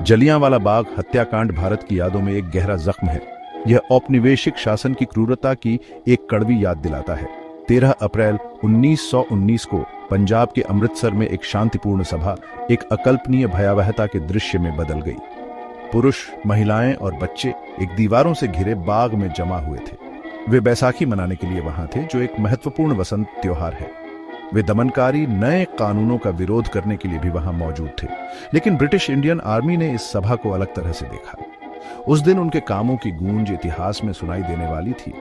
जलियांवाला बाग हत्याकांड भारत की यादों में एक गहरा जख्म है। यह औपनिवेशिक शासन की क्रूरता की एक कड़वी याद दिलाता है। 13 अप्रैल 1919 को पंजाब के अमृतसर में एक शांतिपूर्ण सभा एक अकल्पनीय भयावहता के दृश्य में बदल गई। पुरुष, महिलाएं और बच्चे एक दीवारों से घिरे बाग में जमा हुए थे। वे बैसाखी मनाने के लिए वहां थे, जो एक महत्वपूर्ण वसंत त्योहार है। वे दमनकारी नए कानूनों का विरोध करने के लिए भी वहां मौजूद थे। लेकिन ब्रिटिश इंडियन आर्मी ने इस सभा को अलग तरह से देखा। उस दिन उनके कामों की गूंज इतिहास में सुनाई देने वाली थी,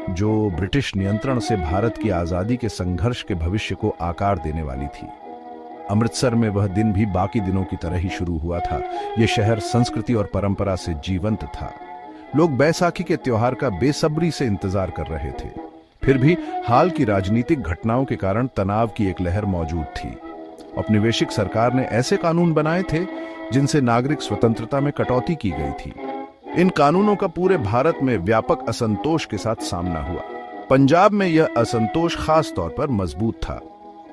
जो ब्रिटिश नियंत्रण से भारत की आजादी के संघर्ष के भविष्य को आकार देने वाली थी। अमृतसर में वह दिन भी बाकी दिनों की तरह ही शुरू हुआ था। यह शहर संस्कृति और परंपरा से जीवंत था। लोग बैसाखी के त्योहार का बेसब्री से इंतजार कर रहे थे। फिर भी हाल की राजनीतिक घटनाओं के कारण तनाव की एक लहर मौजूद थी। औपनिवेशिक सरकार ने ऐसे कानून बनाए थे जिनसे नागरिक स्वतंत्रता में कटौती की गई थी। इन कानूनों का पूरे भारत में व्यापक असंतोष के साथ सामना हुआ। पंजाब में यह असंतोष खास तौर पर मजबूत था।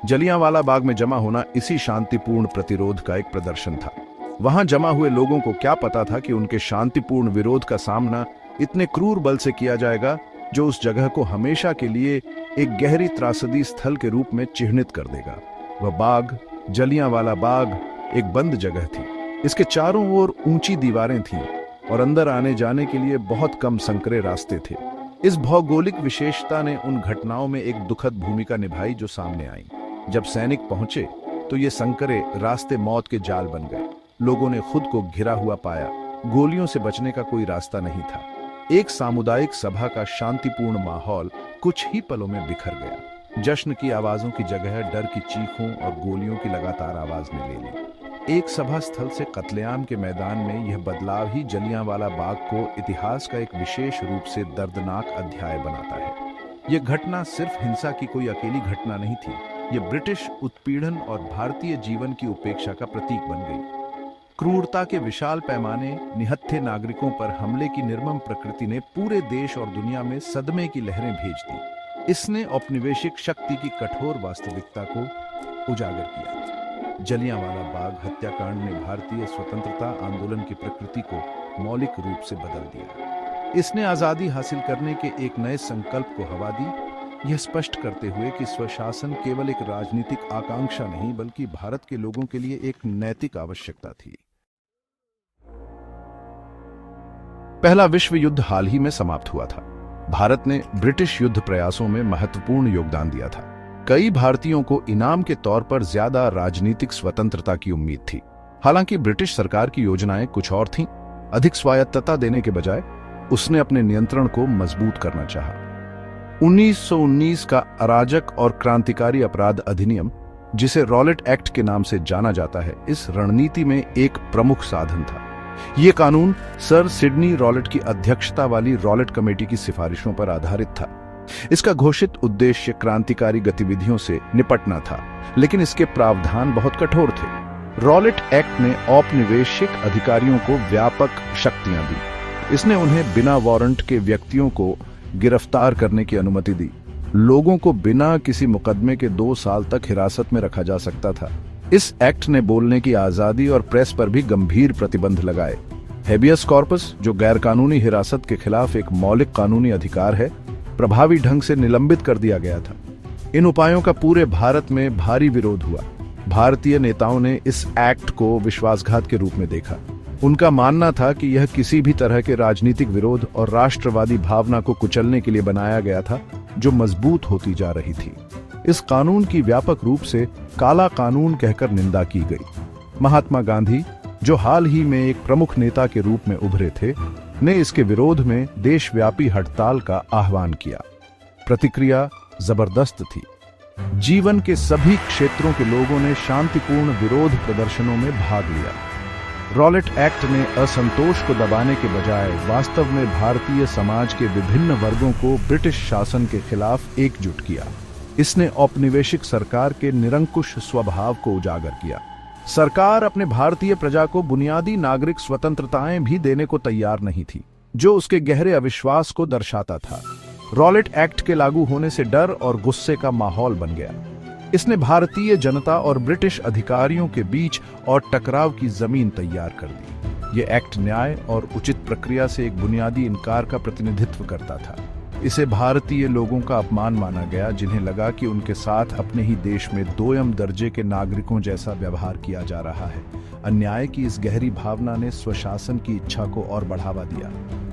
जलियांवाला बाग में जमा होना इसी शांतिपूर्ण प्रतिरोध का एक प्रदर्शन था। वहां जमा हुए लोगों को क्या पता था कि उनके शांतिपूर्ण विरोध का सामना इतने क्रूर बल से किया जाएगा, जो उस जगह को हमेशा के लिए एक गहरी त्रासदी स्थल के रूप में चिह्नित कर देगा। वह बाग, जलियांवाला बाग, एक बंद जगह थी। इसके चारों ओर ऊंची दीवारें थीं और अंदर आने जाने के लिए बहुत कम संकरे रास्ते थे। इस भौगोलिक विशेषता ने उन घटनाओं में एक दुखद भूमिका निभाई जो सामने आई। जब सैनिक पहुंचे तो ये संकरे रास्ते मौत के जाल बन गए। लोगों ने खुद को घिरा हुआ पाया। गोलियों से बचने का कोई रास्ता नहीं था। एक सामुदायिक सभा का शांतिपूर्ण माहौल कुछ ही पलों में बिखर गया। जश्न की आवाजों की जगह डर की चीखों और गोलियों की लगातार आवाज ने ले ली। एक सभा स्थल से कत्लेआम के मैदान में यह बदलाव ही जलियांवाला बाग को इतिहास का एक विशेष रूप से दर्दनाक अध्याय बनाता है। यह घटना सिर्फ हिंसा की कोई अकेली घटना नहीं थी। यह ब्रिटिश उत्पीड़न और भारतीय जीवन की उपेक्षा का प्रतीक बन गई। क्रूरता के विशाल पैमाने, निहत्थे नागरिकों पर हमले की निर्मम प्रकृति ने पूरे देश और दुनिया में सदमे की लहरें भेज दी। इसने औपनिवेशिक शक्ति की कठोर वास्तविकता को उजागर किया। जलियांवाला बाग हत्याकांड ने भारतीय स्वतंत्रता आंदोलन की प्रकृति को मौलिक रूप से बदल दिया। इसने आजादी हासिल करने के एक नए संकल्प को हवा दी, यह स्पष्ट करते हुए कि स्वशासन केवल एक राजनीतिक आकांक्षा नहीं, बल्कि भारत के लोगों के लिए एक नैतिक आवश्यकता थी। पहला विश्व युद्ध हाल ही में समाप्त हुआ था। भारत ने ब्रिटिश युद्ध प्रयासों में महत्वपूर्ण योगदान दिया था। कई भारतीयों को इनाम के तौर पर ज्यादा राजनीतिक स्वतंत्रता की उम्मीद थी। हालांकि ब्रिटिश सरकार की योजनाएं कुछ और थीं। अधिक स्वायत्तता देने के बजाय उसने अपने नियंत्रण को मजबूत करना चाहा। 1919 का अराजक और क्रांतिकारी अपराध अधिनियम, जिसे रॉलेट एक्ट के नाम से जाना जाता है, इस रणनीति में एक प्रमुख साधन था। यह कानून सर सिडनी रॉलेट की अध्यक्षता वाली रॉलेट कमेटी की सिफारिशों पर आधारित था। इसका घोषित उद्देश्य क्रांतिकारी गतिविधियों से निपटना था, लेकिन इसके प्रावधान बहुत कठोर थे। रॉलेट एक्ट ने औपनिवेशिक अधिकारियों को व्यापक शक्तियां दी। इसने उन्हें बिना वारंट के व्यक्तियों को गिरफ्तार करने की अनुमति दी। लोगों को बिना किसी मुकदमे के 2 साल तक हिरासत में रखा जा सकता था। इस एक्ट ने बोलने की आजादी और प्रेस पर भी गंभीर प्रतिबंध लगाए। हेबियस कॉर्पस, जो गैरकानूनी हिरासत के खिलाफ एक मौलिक कानूनी अधिकार है, प्रभावी ढंग से निलंबित कर दिया गया था। इन उपायों का पूरे भारत में भारी विरोध हुआ। भारतीय नेताओं ने इस एक्ट को विश्वासघात के रूप में देखा। उनका मानना था कि यह किसी भी तरह के राजनीतिक विरोध और राष्ट्रवादी भावना को कुचलने के लिए बनाया गया था, जो मजबूत होती जा रही थी। इस कानून की व्यापक रूप से काला कानून कहकर निंदा की गई। महात्मा गांधी, जो हाल ही में एक प्रमुख नेता के रूप में उभरे थे, ने इसके विरोध में देशव्यापी हड़ताल का आह्वान किया। प्रतिक्रिया जबरदस्त थी। जीवन के सभी क्षेत्रों के लोगों ने शांतिपूर्ण विरोध प्रदर्शनों में भाग लिया। रॉलेट एक्ट ने असंतोष को दबाने के बजाय वास्तव में भारतीय समाज के विभिन्न वर्गों को ब्रिटिश शासन के खिलाफ एकजुट किया। इसने औपनिवेशिक सरकार के निरंकुश स्वभाव को उजागर किया। सरकार अपने भारतीय प्रजा को बुनियादी नागरिक स्वतंत्रताएं भी देने को तैयार नहीं थी, जो उसके गहरे अविश्वास को दर्शाता था। रॉलेट एक्ट के लागू होने से डर और गुस्से का माहौल बन गया। इसने भारतीय जनता और ब्रिटिश अधिकारियों के बीच और टकराव की जमीन तैयार कर दी। ये एक्ट न्याय और उचित प्रक्रिया से एक बुनियादी इनकार का प्रतिनिधित्व करता था। इसे भारतीय लोगों का अपमान माना गया, जिन्हें लगा कि उनके साथ अपने ही देश में दोयम दर्जे के नागरिकों जैसा व्यवहार किया जा रहा है। अन्याय की इस गहरी भावना ने स्वशासन की इच्छा को और बढ़ावा दिया।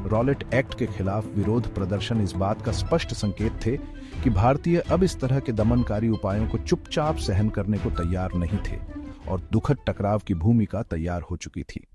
रॉलेट एक्ट के खिलाफ विरोध प्रदर्शन इस बात का स्पष्ट संकेत थे कि भारतीय अब इस तरह के दमनकारी उपायों को चुपचाप सहन करने को तैयार नहीं थे और दुखद टकराव की भूमिका तैयार हो चुकी थी।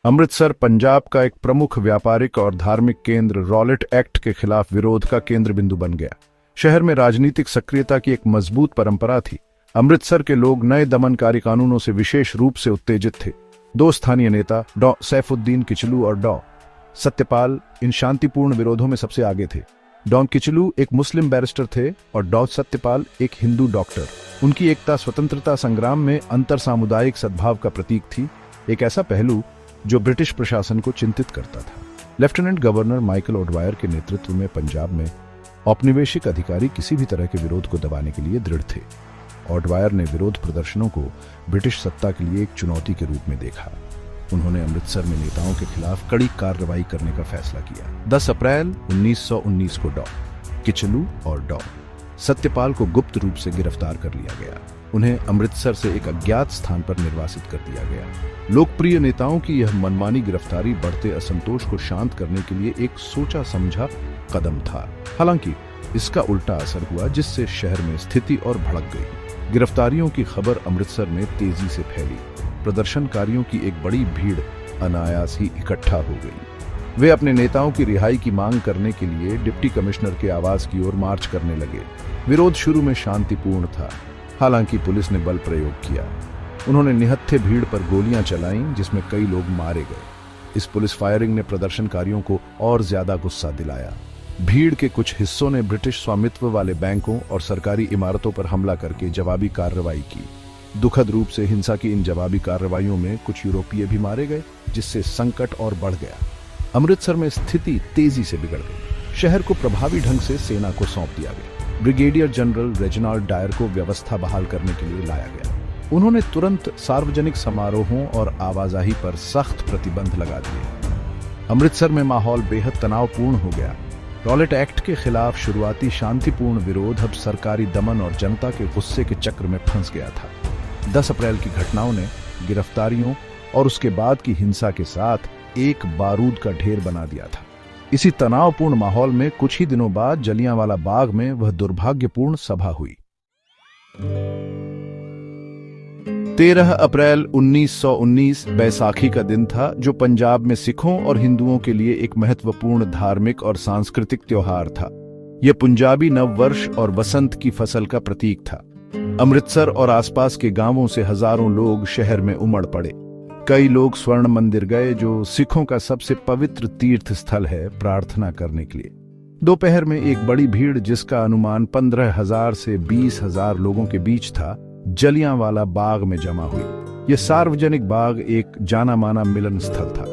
अमृतसर पंजाब का एक प्रमुख व्यापारिक और धार्मिक केंद्र रॉलेट एक्ट के खिलाफ विरोध का केंद्र बिंदु बन गया। शहर में राजनीतिक सक्रियता की एक मजबूत परंपरा थी। अमृतसर के लोग नए दमनकारी कानूनों से विशेष रूप से उत्तेजित थे। दो स्थानीय नेता डॉ सैफुद्दीन किचलू और डॉ सत्यपाल इन शांतिपूर्ण विरोधों में सबसे आगे थे। डॉ किचलू एक मुस्लिम बैरिस्टर थे और डॉ सत्यपाल एक हिंदू डॉक्टर। उनकी एकता स्वतंत्रता संग्राम में अंतर सामुदायिक सद्भाव का प्रतीक थी, एक ऐसा पहलू जो ब्रिटिश प्रशासन को चिंतित करता था। लेफ्टिनेंट गवर्नर माइकल ओडवायर के नेतृत्व में पंजाब में औपनिवेशिक अधिकारी किसी भी तरह के विरोध को दबाने के लिए दृढ़ थे। ओडवायर ने विरोध प्रदर्शनों को ब्रिटिश सत्ता के लिए एक चुनौती के रूप में देखा। उन्होंने अमृतसर में नेताओं के खिलाफ कड़ी कार्रवाई करने का फैसला किया। 10 अप्रैल 1919 को डॉ किचलू और डॉ सत्यपाल को गुप्त रूप से गिरफ्तार कर लिया गया। उन्हें अमृतसर से एक अज्ञात स्थान पर निर्वासित कर दिया गया। लोकप्रिय नेताओं की यह मनमानी गिरफ्तारी बढ़ते असंतोष को शांत करने के लिए एक सोचा समझा कदम था। हालांकि इसका उल्टा असर हुआ, जिससे शहर में स्थिति और भड़क गई। गिरफ्तारियों की खबर अमृतसर में तेजी से फैली। प्रदर्शनकारियों की एक बड़ी भीड़ अनायास ही इकट्ठा हो गई। वे अपने नेताओं की रिहाई की मांग करने के लिए डिप्टी कमिश्नर के आवास की ओर मार्च करने लगे। विरोध शुरू में शांतिपूर्ण था, हालांकि पुलिस ने बल प्रयोग किया। उन्होंने निहत्थे भीड़ पर गोलियां चलाईं, जिसमें कई लोग मारे गए। इस पुलिस फायरिंग ने प्रदर्शनकारियों को और ज्यादा गुस्सा दिलाया। भीड़ के कुछ हिस्सों ने ब्रिटिश स्वामित्व वाले बैंकों और सरकारी इमारतों पर हमला करके जवाबी कार्रवाई की। दुखद रूप से हिंसा की इन जवाबी कार्रवाइयों में कुछ यूरोपीय भी मारे गए, जिससे संकट और बढ़ गया। अमृतसर में स्थिति तेजी से बिगड़ गई। शहर को प्रभावी ढंग से सेना को सौंप दिया गया। ब्रिगेडियर जनरल रेजिनाल्ड डायर को व्यवस्था बहाल करने के लिए लाया गया। उन्होंने तुरंत सार्वजनिक समारोहों और आवाजाही पर सख्त प्रतिबंध लगा दिए। अमृतसर में माहौल बेहद तनावपूर्ण हो गया। रॉलेट एक्ट के खिलाफ शुरुआती शांतिपूर्ण विरोध अब सरकारी दमन और जनता के गुस्से के चक्र में फंस गया था। 10 अप्रैल की घटनाओं ने गिरफ्तारियों और उसके बाद की हिंसा के साथ एक बारूद का ढेर बना दिया था। इसी तनावपूर्ण माहौल में कुछ ही दिनों बाद जलियांवाला बाग में वह दुर्भाग्यपूर्ण सभा हुई। 13 अप्रैल 1919 बैसाखी का दिन था, जो पंजाब में सिखों और हिंदुओं के लिए एक महत्वपूर्ण धार्मिक और सांस्कृतिक त्योहार था। यह पंजाबी नववर्ष और वसंत की फसल का प्रतीक था। अमृतसर और आसपास के गांवों से हजारों लोग शहर में उमड़ पड़े। कई लोग स्वर्ण मंदिर गए, जो सिखों का सबसे पवित्र तीर्थ स्थल है, प्रार्थना करने के लिए। दोपहर में एक बड़ी भीड़, जिसका अनुमान 15,000 से 20,000 लोगों के बीच था, जलियांवाला बाग में जमा हुई। यह सार्वजनिक बाग एक जाना माना मिलन स्थल था।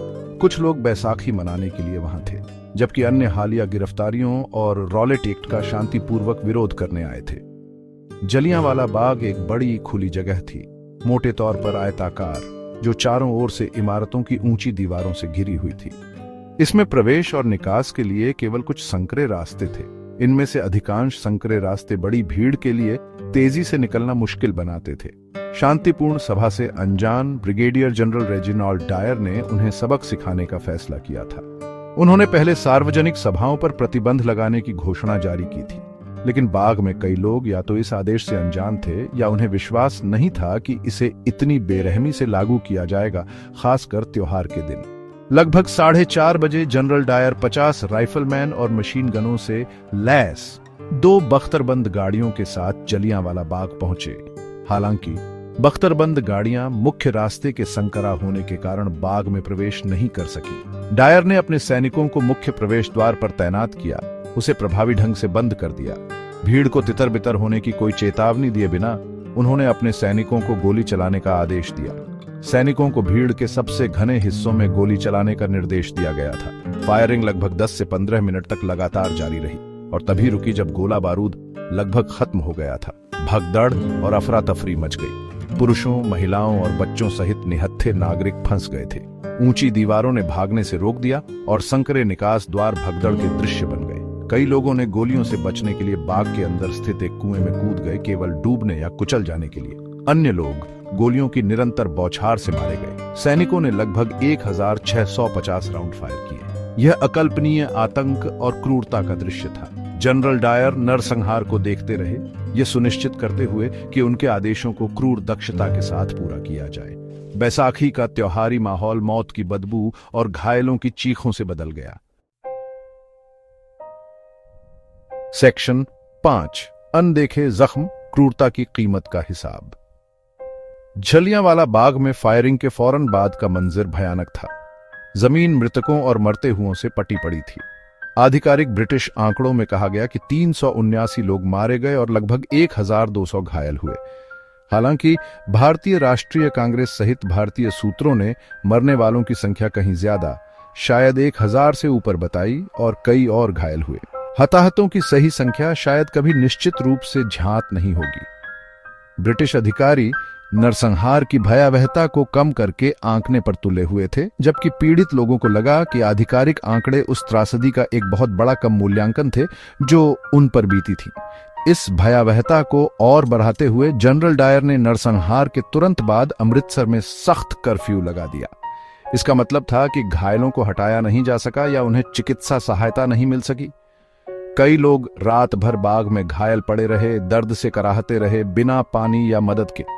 कुछ लोग बैसाखी मनाने के लिए वहां थे, जबकि अन्य हालिया गिरफ्तारियों और रॉलेट एक्ट का शांतिपूर्वक विरोध करने आए थे। जलियांवाला बाग एक बड़ी खुली जगह थी, मोटे तौर पर आयताकार, जो चारों ओर से इमारतों की ऊंची दीवारों से घिरी हुई थी। इसमें प्रवेश और निकास के लिए केवल कुछ संकरे रास्ते थे। इनमें से अधिकांश संकरे रास्ते बड़ी भीड़ के लिए तेजी से निकलना मुश्किल बनाते थे। शांतिपूर्ण सभा से अनजान ब्रिगेडियर जनरल रेजिनाल्ड डायर ने उन्हें सबक सिखाने का फैसला किया था। उन्होंने पहले सार्वजनिक सभाओं पर प्रतिबंध लगाने की घोषणा जारी की थी, लेकिन बाग में कई लोग या तो इस आदेश से अनजान थे या उन्हें विश्वास नहीं था कि इसे इतनी बेरहमी से लागू किया जाएगा, खासकर त्योहार के दिन। लगभग 4:30 बजे जनरल डायर 50 राइफलमैन और मशीन गनों से लैस 2 बख्तरबंद गाड़ियों के साथ जलियांवाला बाग पहुंचे। हालांकि बख्तरबंद गाड़ियां मुख्य रास्ते के संकरा होने के कारण बाग में प्रवेश नहीं कर सकी। डायर ने अपने सैनिकों को मुख्य प्रवेश द्वार पर तैनात किया, उसे प्रभावी ढंग से बंद कर दिया। भीड़ को तितर बितर होने की कोई चेतावनी दिए बिना उन्होंने अपने सैनिकों को गोली चलाने का आदेश दिया। सैनिकों को भीड़ के सबसे घने हिस्सों में गोली चलाने का निर्देश दिया गया था। फायरिंग लगभग 10 से 15 मिनट तक लगातार जारी रही और तभी रुकी जब गोला बारूद लगभग खत्म हो गया था। भगदड़ और अफरा तफरी मच गई। पुरुषों, महिलाओं और बच्चों सहित निहत्थे नागरिक फंस गए थे। ऊंची दीवारों ने भागने से रोक दिया और संकरे निकास द्वार भगदड़ के दृश्य बन गए। कई लोगों ने गोलियों से बचने के लिए बाग के अंदर स्थित एक कुएं में कूद गए, केवल डूबने या कुचल जाने के लिए। अन्य लोग गोलियों की निरंतर बौछार से मारे गए। सैनिकों ने लगभग 1650 राउंड फायर किए। यह अकल्पनीय आतंक और क्रूरता का दृश्य था। जनरल डायर नरसंहार को देखते रहे, ये सुनिश्चित करते हुए कि उनके आदेशों को क्रूर दक्षता के साथ पूरा किया जाए। बैसाखी का त्योहारी माहौल मौत की बदबू और घायलों की चीखों से बदल गया। सेक्शन 5, अनदेखे जख्म, क्रूरता की कीमत का हिसाब। जलियांवाला बाग में फायरिंग के फौरन बाद का मंजर भयानक था। जमीन मृतकों और मरते हुओं से पटी पड़ी थी। आधिकारिक ब्रिटिश आंकड़ों में कहा गया कि 379 लोग मारे गए और लगभग 1200 घायल हुए। हालांकि भारतीय राष्ट्रीय कांग्रेस सहित भारतीय सूत्रों ने मरने वालों की संख्या कहीं ज्यादा, शायद 1000 से ऊपर बताई और कई और घायल हुए। हताहतों की सही संख्या शायद कभी निश्चित रूप से ज्ञात नहीं होगी। ब्रिटिश अधिकारी नरसंहार की भयावहता को कम करके आंकने पर तुले हुए थे, जबकि पीड़ित लोगों को लगा कि आधिकारिक आंकड़े उस त्रासदी का एक बहुत बड़ा कम मूल्यांकन थे जो उन पर बीती थी। इस भयावहता को और बढ़ाते हुए जनरल डायर ने नरसंहार के तुरंत बाद अमृतसर में सख्त कर्फ्यू लगा दिया। इसका मतलब था कि घायलों को हटाया नहीं जा सका या उन्हें चिकित्सा सहायता नहीं मिल सकी। कई लोग रात भर बाग में घायल पड़े रहे, दर्द से कराहते रहे, बिना पानी या मदद के।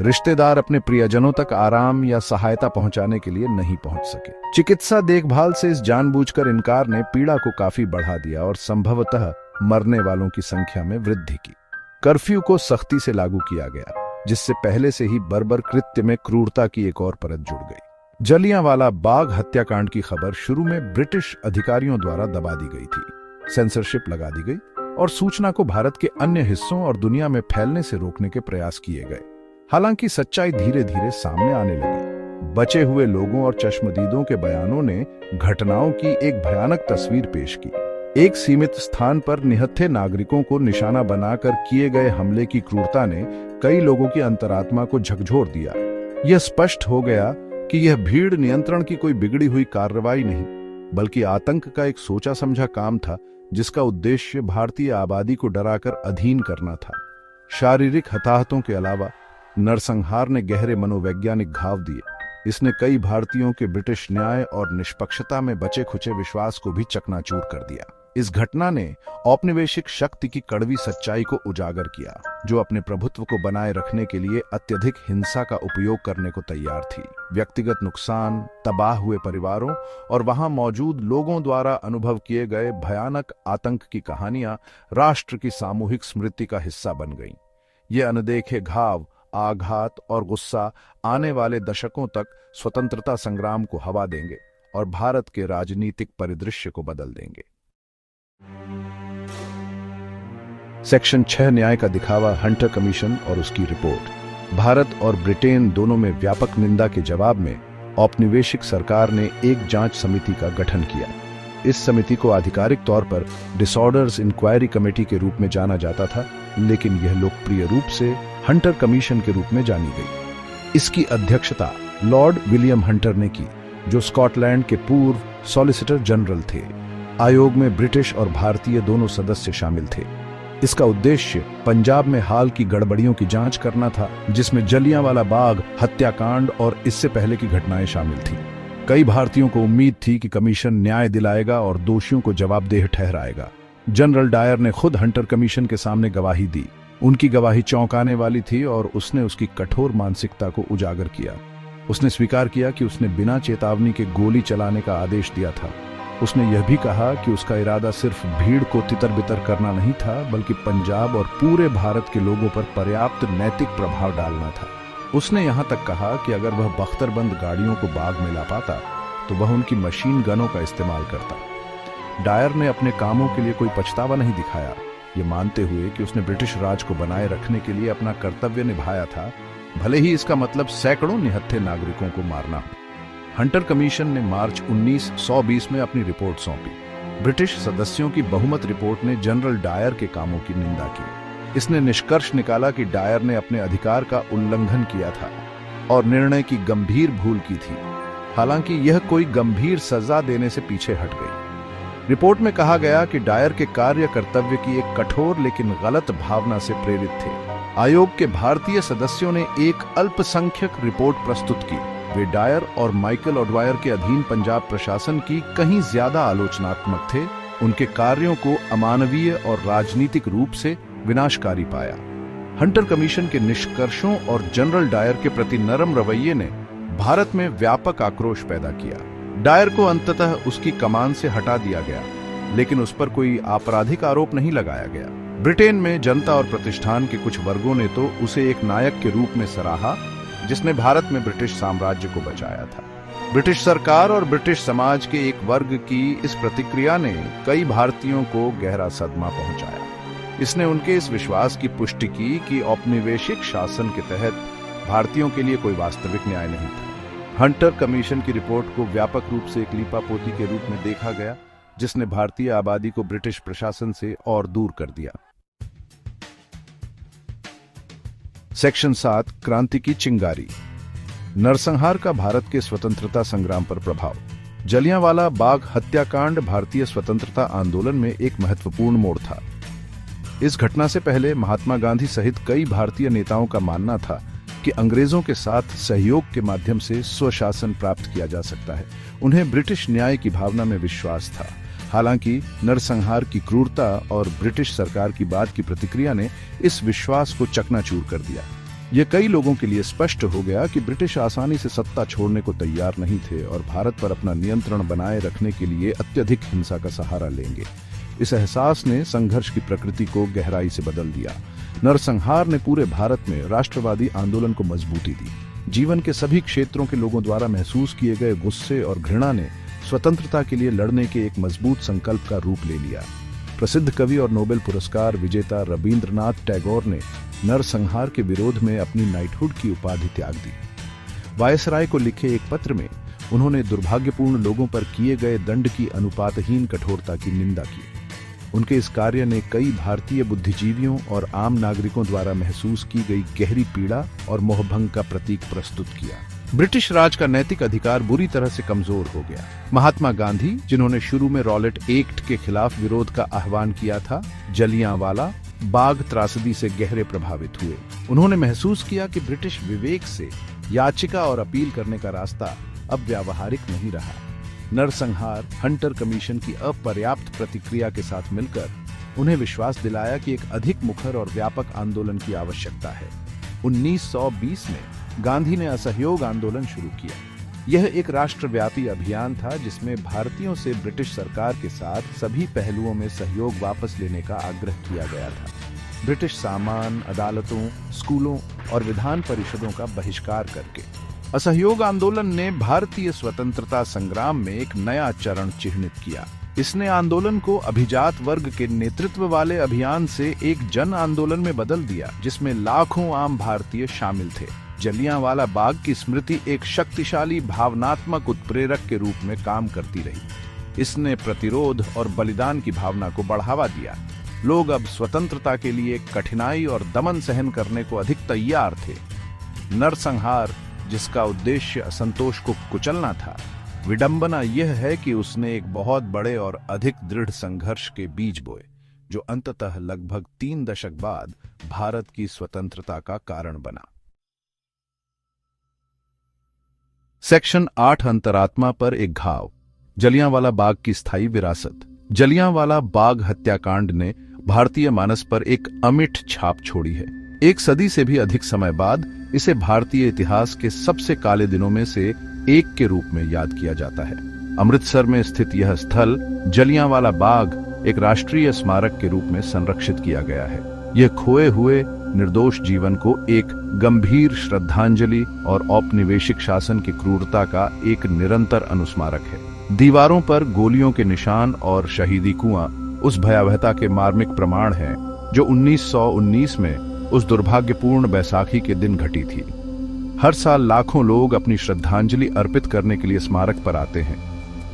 रिश्तेदार अपने प्रियजनों तक आराम या सहायता पहुंचाने के लिए नहीं पहुंच सके। चिकित्सा देखभाल से इस जानबूझकर इनकार ने पीड़ा को काफी बढ़ा दिया और संभवतः मरने वालों की संख्या में वृद्धि की। कर्फ्यू को सख्ती से लागू किया गया, जिससे पहले से ही बर्बर कृत्य में क्रूरता की एक और परत जुड़ गई। जलियांवाला बाग हत्याकांड की खबर शुरू में ब्रिटिश अधिकारियों द्वारा दबा दी गई थी। सेंसरशिप लगा दी गई और सूचना को भारत के अन्य हिस्सों और दुनिया में फैलने से रोकने के प्रयास किए गए। हालांकि सच्चाई धीरे धीरे सामने आने लगी। बचे हुए लोगों और चश्मदीदों के बयानों ने घटनाओं की एक भयानक तस्वीर पेश की। एक सीमित स्थान पर निहत्थे नागरिकों को निशाना बनाकर किए गए हमले की क्रूरता ने कई लोगों की अंतरात्मा को झकझोर दिया। यह स्पष्ट हो गया कि यह भीड़ नियंत्रण की कोई बिगड़ी हुई कार्रवाई नहीं, बल्कि आतंक का एक सोचा समझा काम था, जिसका उद्देश्य भारतीय आबादी को डराकर अधीन करना था। शारीरिक हताहतों के अलावा नरसंहार ने गहरे मनोवैज्ञानिक घाव दिए। इसने कई भारतीयों के ब्रिटिश न्याय और निष्पक्षता में बचे खुचे विश्वास को भी चकनाचूर कर दिया। इस घटना ने औपनिवेशिक शक्ति की कड़वी सच्चाई को उजागर किया, जो अपने प्रभुत्व को बनाए रखने के लिए अत्यधिक हिंसा का उपयोग करने को तैयार थी। व्यक्तिगत नुकसान, तबाह हुए परिवारों और वहां मौजूद लोगों द्वारा अनुभव किए गए भयानक आतंक की कहानियां राष्ट्र की सामूहिक स्मृति का हिस्सा बन गईं। ये अनदेखे घाव, आघात और गुस्सा आने वाले दशकों तक स्वतंत्रता संग्राम को हवा देंगे और भारत के राजनीतिक परिदृश्य को बदल देंगे। सेक्शन 6, न्याय का दिखावा, हंटर कमीशन और उसकी रिपोर्ट। भारत और ब्रिटेन दोनों में व्यापक निंदा के जवाब में औपनिवेशिक सरकार ने एक जांच समिति का गठन किया। इस समिति को आधिकारिक तौर पर डिसऑर्डर्स इंक्वायरी कमेटी के रूप में जाना जाता था, लेकिन यह लोकप्रिय रूप से हंटर कमीशन के रूप में जानी गई। इसकी अध्यक्षता लॉर्ड विलियम हंटर ने की, जो स्कॉटलैंड के पूर्व सॉलिसिटर जनरल थे। आयोग में ब्रिटिश और भारतीय दोनों सदस्य शामिल थे। इसका उद्देश्य पंजाब में हाल की गड़बड़ियों की जांच करना था, जिसमें जलियांवाला बाग हत्याकांड और इससे पहले की घटनाएं शामिल थीं। कई भारतीयों को उम्मीद थी कि कमीशन न्याय दिलाएगा और दोषियों को जवाबदेह ठहराएगा। जनरल डायर ने खुद हंटर कमीशन के सामने गवाही दी। उनकी गवाही चौंकाने वाली थी और उसने उसकी कठोर मानसिकता को उजागर किया। उसने स्वीकार किया कि उसने बिना चेतावनी के गोली चलाने का आदेश दिया था। उसने यह भी कहा कि उसका इरादा सिर्फ भीड़ को तितर-बितर करना नहीं था, बल्कि पंजाब और पूरे भारत के लोगों पर पर्याप्त नैतिक प्रभाव डालना था। उसने यहां तक कहा कि अगर वह बख्तरबंद गाड़ियों को बाग में ला पाता तो वह उनकी मशीन गनों का इस्तेमाल करता। डायर ने अपने कामों के लिए कोई पछतावा नहीं दिखाया, ये मानते हुए कि उसने ब्रिटिश राज को बनाए रखने के लिए अपना कर्तव्य निभाया था, भले ही इसका मतलब सैकड़ों निहत्थे नागरिकों को मारना हो। हंटर कमीशन ने मार्च 1920 में अपनी रिपोर्ट सौंपी। ब्रिटिश सदस्यों की बहुमत रिपोर्ट ने जनरल डायर के कामों की निंदा की। इसने निष्कर्ष निकाला कि डायर ने अपने अधिकार का उल्लंघन किया था और निर्णय की गंभीर भूल की थी। हालांकि यह कोई गंभीर सजा देने से पीछे हट गई। रिपोर्ट में कहा गया कि डायर के कार्य कर्तव्य की एक कठोर लेकिन गलत भावना से प्रेरित थे। आयोग के भारतीय सदस्यों ने एक अल्पसंख्यक रिपोर्ट प्रस्तुत की। वे डायर और माइकल ओडवायर के अधीन पंजाब प्रशासन की कहीं ज्यादा आलोचनात्मक थे। उनके कार्यों को अमानवीय और राजनीतिक रूप से विनाशकारी पाया। हंटर कमीशन के निष्कर्षों और जनरल डायर के प्रति नरम रवैये ने भारत में व्यापक आक्रोश पैदा किया। डायर को अंततः उसकी कमान से हटा दिया गया, लेकिन उस पर कोई आपराधिक आरोप नहीं लगाया गया। ब्रिटेन में जनता और प्रतिष्ठान के कुछ वर्गों ने तो उसे एक नायक के रूप में सराहा, जिसने भारत में ब्रिटिश साम्राज्य को बचाया था। ब्रिटिश सरकार और ब्रिटिश समाज के एक वर्ग की इस प्रतिक्रिया ने कई भारतीयों को गहरा सदमा पहुंचाया। इसने उनके इस विश्वास की पुष्टि की कि औपनिवेशिक शासन के तहत भारतीयों के लिए कोई वास्तविक न्याय नहीं था। हंटर कमीशन की रिपोर्ट को व्यापक रूप से एक लीपापोती के रूप में देखा गया, जिसने भारतीय आबादी को ब्रिटिश प्रशासन से और दूर कर दिया। सेक्शन 7, क्रांति की चिंगारी। नरसंहार का भारत के स्वतंत्रता संग्राम पर प्रभाव। जलियांवाला बाग हत्याकांड भारतीय स्वतंत्रता आंदोलन में एक महत्वपूर्ण मोड़ था। इस घटना से पहले महात्मा गांधी सहित कई भारतीय नेताओं का मानना था कि अंग्रेजों के साथ सहयोग के माध्यम से स्वशासन प्राप्त किया जा सकता है। उन्हें ब्रिटिश न्याय की भावना में विश्वास था। हालांकि नरसंहार की क्रूरता और ब्रिटिश सरकार की बाद की प्रतिक्रिया ने इस विश्वास को चकनाचूर कर दिया। यह कई लोगों के लिए स्पष्ट हो गया कि ब्रिटिश आसानी से सत्ता छोड़ने को तैयार नहीं थे और भारत पर अपना नियंत्रण बनाए रखने के लिए अत्यधिक हिंसा का सहारा लेंगे। इस एहसास ने संघर्ष की प्रकृति को गहराई से बदल दिया। नरसंहार ने पूरे भारत में राष्ट्रवादी आंदोलन को मजबूती दी। जीवन के सभी क्षेत्रों के लोगों द्वारा महसूस किए गए गुस्से और घृणा ने स्वतंत्रता के लिए लड़ने के एक मजबूत संकल्प का रूप ले लिया। प्रसिद्ध कवि और नोबेल पुरस्कार विजेता रवींद्रनाथ टैगोर ने नरसंहार के विरोध में अपनी नाइटहुड की उपाधि त्याग दी। वायसराय को लिखे एक पत्र में उन्होंने दुर्भाग्यपूर्ण लोगों पर किए गए दंड की अनुपातहीन कठोरता की निंदा की। उनके इस कार्य ने कई भारतीय बुद्धिजीवियों और आम नागरिकों द्वारा महसूस की गई गहरी पीड़ा और मोहभंग का प्रतीक प्रस्तुत किया। ब्रिटिश राज का नैतिक अधिकार बुरी तरह से कमजोर हो गया। महात्मा गांधी, जिन्होंने शुरू में रॉलेट एक्ट के खिलाफ विरोध का आह्वान किया था, जलियांवाला बाग त्रासदी से गहरे प्रभावित हुए। उन्होंने महसूस किया कि ब्रिटिश विवेक से याचिका और अपील करने का रास्ता अब व्यावहारिक नहीं रहा। नरसंहार हंटर कमीशन की अपर्याप्त प्रतिक्रिया के साथ मिलकर उन्हें विश्वास दिलाया कि एक अधिक मुखर और व्यापक आंदोलन की आवश्यकता है। 1920 में गांधी ने असहयोग आंदोलन शुरू किया। यह एक राष्ट्रव्यापी अभियान था जिसमें भारतीयों से ब्रिटिश सरकार के साथ सभी पहलुओं में सहयोग वापस लेने का आग्रह किया गया था। ब्रिटिश सामान, अदालतों, स्कूलों और विधान परिषदों का बहिष्कार करके असहयोग आंदोलन ने भारतीय स्वतंत्रता संग्राम में एक नया चरण चिह्नित किया। इसने आंदोलन को अभिजात वर्ग के नेतृत्व वाले अभियान से एक जन आंदोलन में बदल दिया, जिसमें लाखों आम भारतीय शामिल थे। जलियांवाला बाग की स्मृति एक शक्तिशाली भावनात्मक उत्प्रेरक के रूप में काम करती रही। इसने प्रतिरोध और बलिदान की भावना को बढ़ावा दिया। लोग अब स्वतंत्रता के लिए कठिनाई और दमन सहन करने को अधिक तैयार थे। नरसंहार, जिसका उद्देश्य असंतोष को कुचलना था, विडंबना यह है कि उसने एक बहुत बड़े और अधिक दृढ़ संघर्ष के बीज बोए, जो अंततः लगभग 3 दशक बाद भारत की स्वतंत्रता का कारण बना। सेक्शन 8, अंतरात्मा पर एक घाव। जलियांवाला बाग की स्थायी विरासत। जलियांवाला बाग हत्याकांड ने भारतीय मानस पर एक अमिट छाप छोड़ी है। एक सदी से भी अधिक समय बाद इसे भारतीय इतिहास के सबसे काले दिनों में से एक के रूप में याद किया जाता है। अमृतसर में स्थित यह स्थल जलियांवाला बाग एक राष्ट्रीय स्मारक के रूप में संरक्षित किया गया है। यह खोए हुए निर्दोष जीवन को एक गंभीर श्रद्धांजलि और औपनिवेशिक शासन की क्रूरता का एक निरंतर अनुस्मारक है। दीवारों पर गोलियों के निशान और शहीदी कुआं उस भयावहता के मार्मिक प्रमाण हैं जो 1919 में उस दुर्भाग्यपूर्ण बैसाखी के दिन घटी थी। हर साल लाखों लोग अपनी श्रद्धांजलि अर्पित करने के लिए स्मारक पर आते हैं।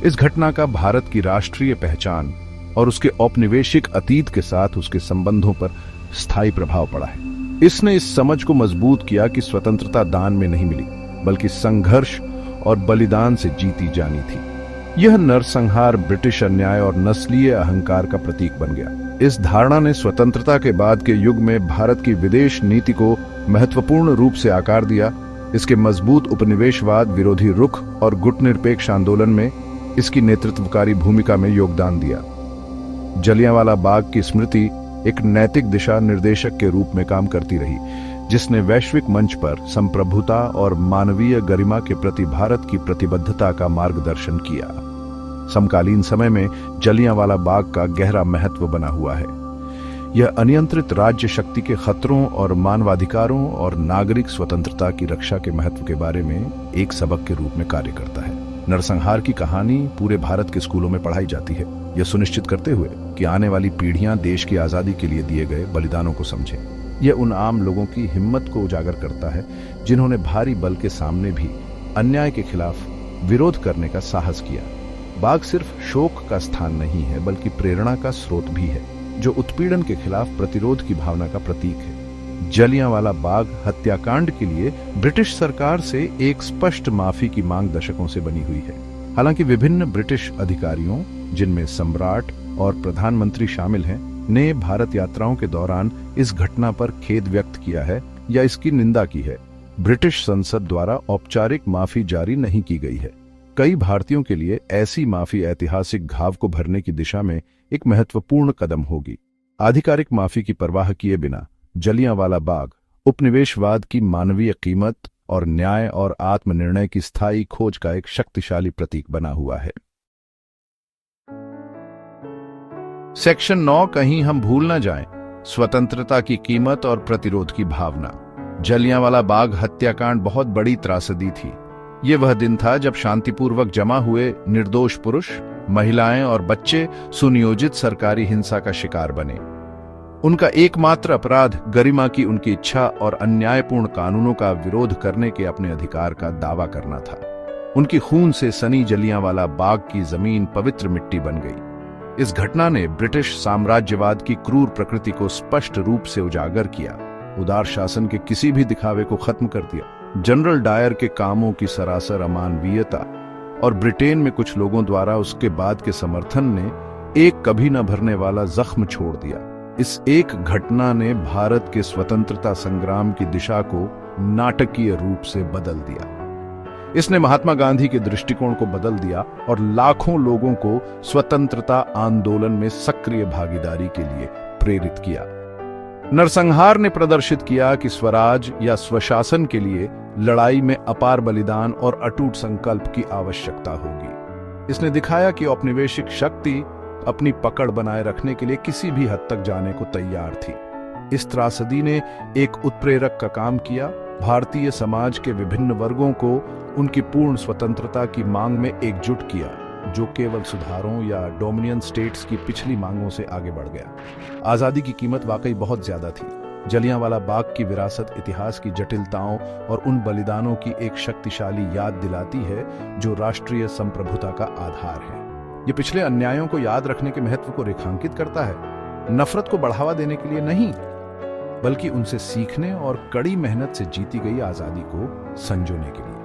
इस घटना का भारत की राष्ट्रीय पहचान और उसके औपनिवेशिक अतीत के साथ उसके संबंधों पर स्थायी प्रभाव पड़ा है। इसने इस समझ को मजबूत किया कि स्वतंत्रता दान में नहीं मिली, बल्कि संघर्ष और बलिदान से जीती जानी थी। यह नरसंहार ब्रिटिश अन्याय और नस्लीय अहंकार का प्रतीक बन गया। इस धारणा ने स्वतंत्रता के बाद के युग में भारत की विदेश नीति को महत्वपूर्ण रूप से आकार दिया। इसके मजबूत उपनिवेशवाद विरोधी रुख और गुटनिरपेक्ष आंदोलन में इसकी नेतृत्वकारी भूमिका में योगदान दिया। जलियांवाला बाग की स्मृति एक नैतिक दिशा निर्देशक के रूप में काम करती रही, जिसने वैश्विक मंच पर संप्रभुता और मानवीय गरिमा के प्रति भारत की प्रतिबद्धता का मार्गदर्शन किया। समकालीन समय में जलियांवाला बाग का गहरा महत्व बना हुआ है। यह अनियंत्रित राज्य शक्ति के खतरों और मानवाधिकारों और नागरिक स्वतंत्रता की रक्षा के महत्व के बारे में एक सबक के रूप में कार्य करता है। नरसंहार की कहानी पूरे भारत के स्कूलों में पढ़ाई जाती है, यह सुनिश्चित करते हुए कि आने वाली पीढ़ियां देश की आजादी के लिए दिए गए बलिदानों को समझें। यह उन आम लोगों की हिम्मत को उजागर करता है जिन्होंने भारी बल के सामने भी अन्याय के खिलाफ विरोध करने का साहस किया। बाग सिर्फ शोक का स्थान नहीं है, बल्कि प्रेरणा का स्रोत भी है, जो उत्पीड़न के खिलाफ प्रतिरोध की भावना का प्रतीक है। जलियांवाला बाग हत्याकांड के लिए ब्रिटिश सरकार से एक स्पष्ट माफी की मांग दशकों से बनी हुई है। हालांकि विभिन्न ब्रिटिश अधिकारियों, जिनमें सम्राट और प्रधानमंत्री शामिल हैं, ने भारत यात्राओं के दौरान इस घटना पर खेद व्यक्त किया है या इसकी निंदा की है। ब्रिटिश संसद द्वारा औपचारिक माफी जारी नहीं की गई है। कई भारतीयों के लिए ऐसी माफी ऐतिहासिक घाव को भरने की दिशा में एक महत्वपूर्ण कदम होगी। आधिकारिक माफी की परवाह किए बिना जलियांवाला बाग उपनिवेशवाद की मानवीय कीमत और न्याय और आत्मनिर्णय की स्थायी खोज का एक शक्तिशाली प्रतीक बना हुआ है। सेक्शन 9, कहीं हम भूल न जाएं, स्वतंत्रता की कीमत और प्रतिरोध की भावना। जलियांवाला बाग हत्याकांड बहुत बड़ी त्रासदी थी। ये वह दिन था जब शांतिपूर्वक जमा हुए निर्दोष पुरुष, महिलाएं और बच्चे सुनियोजित सरकारी हिंसा का शिकार बने। उनका एकमात्र अपराध गरिमा की उनकी इच्छा और अन्यायपूर्ण कानूनों का विरोध करने के अपने अधिकार का दावा करना था। उनकी खून से सनी जलियांवाला बाग की जमीन पवित्र मिट्टी बन गई। इस घटना ने ब्रिटिश साम्राज्यवाद की क्रूर प्रकृति को स्पष्ट रूप से उजागर किया, उदार शासन के किसी भी दिखावे को खत्म कर दिया। जनरल डायर के कामों की सरासर अमानवीयता और ब्रिटेन में कुछ लोगों द्वारा उसके बाद के समर्थन ने एक कभी न भरने वाला जख्म छोड़ दिया। इस एक घटना ने भारत के स्वतंत्रता संग्राम की दिशा को नाटकीय रूप से बदल दिया। इसने महात्मा गांधी के दृष्टिकोण को बदल दिया और लाखों लोगों को स्वतंत्रता आंदोलन में सक्रिय भागीदारी के लिए प्रेरित किया। नरसंहार ने प्रदर्शित किया कि स्वराज या स्वशासन के लिए लड़ाई में अपार बलिदान और अटूट संकल्प की आवश्यकता होगी। इसने दिखाया कि औपनिवेशिक शक्ति अपनी पकड़ बनाए रखने के लिए किसी भी हद तक जाने को तैयार थी। इस त्रासदी ने एक उत्प्रेरक का काम किया। भारतीय समाज के विभिन्न वर्गों को उनकी पूर्ण स्वतंत्रता की मांग में एकजुट किया, जो केवल सुधारों या डोमिनियन स्टेट्स की पिछली मांगों से आगे बढ़ गया। आजादी की कीमत वाकई बहुत ज्यादा थी। जलियांवाला बाग की विरासत इतिहास की जटिलताओं और उन बलिदानों की एक शक्तिशाली याद दिलाती है जो राष्ट्रीय संप्रभुता का आधार है। ये पिछले अन्यायों को याद रखने के महत्व को रेखांकित करता है, नफरत को बढ़ावा देने के लिए नहीं, बल्कि उनसे सीखने और कड़ी मेहनत से जीती गई आजादी को संजोने के लिए।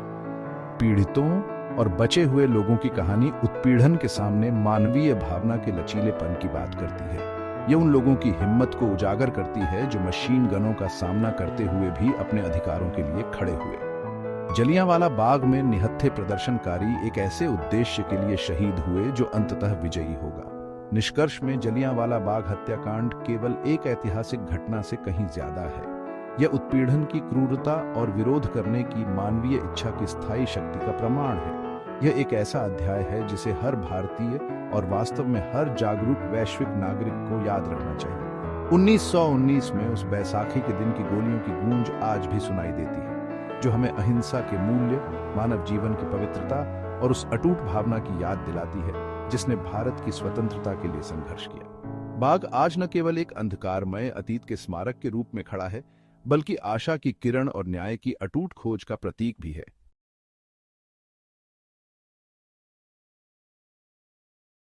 पीड़ितों और बचे हुए लोगों की कहानी उत्पीड़न के सामने मानवीय भावना के लचीलेपन की बात करती है। यह उन लोगों की हिम्मत को उजागर करती है जो मशीन गनों का सामना करते हुए भी अपने अधिकारों के लिए खड़े हुए। जलियांवाला बाग में निहत्थे प्रदर्शनकारी एक ऐसे उद्देश्य के लिए शहीद हुए जो अंततः विजयी होगा। निष्कर्ष में जलियांवाला बाग हत्याकांड केवल एक ऐतिहासिक घटना से कहीं ज्यादा है। यह उत्पीड़न की क्रूरता और विरोध करने की मानवीय इच्छा की स्थायी शक्ति का प्रमाण है। यह एक ऐसा अध्याय है जिसे हर भारतीय और वास्तव में हर जागरूक वैश्विक नागरिक को याद रखना चाहिए। 1919 में उस बैसाखी के दिन की गोलियों की गूंज आज भी सुनाई देती है, जो हमें अहिंसा के मूल्य, मानव जीवन की पवित्रता और उस अटूट भावना की याद दिलाती है जिसने भारत की स्वतंत्रता के लिए संघर्ष किया। बाग आज न केवल एक अंधकारमय अतीत के स्मारक के रूप में खड़ा है, बल्कि आशा की किरण और न्याय की अटूट खोज का प्रतीक भी है।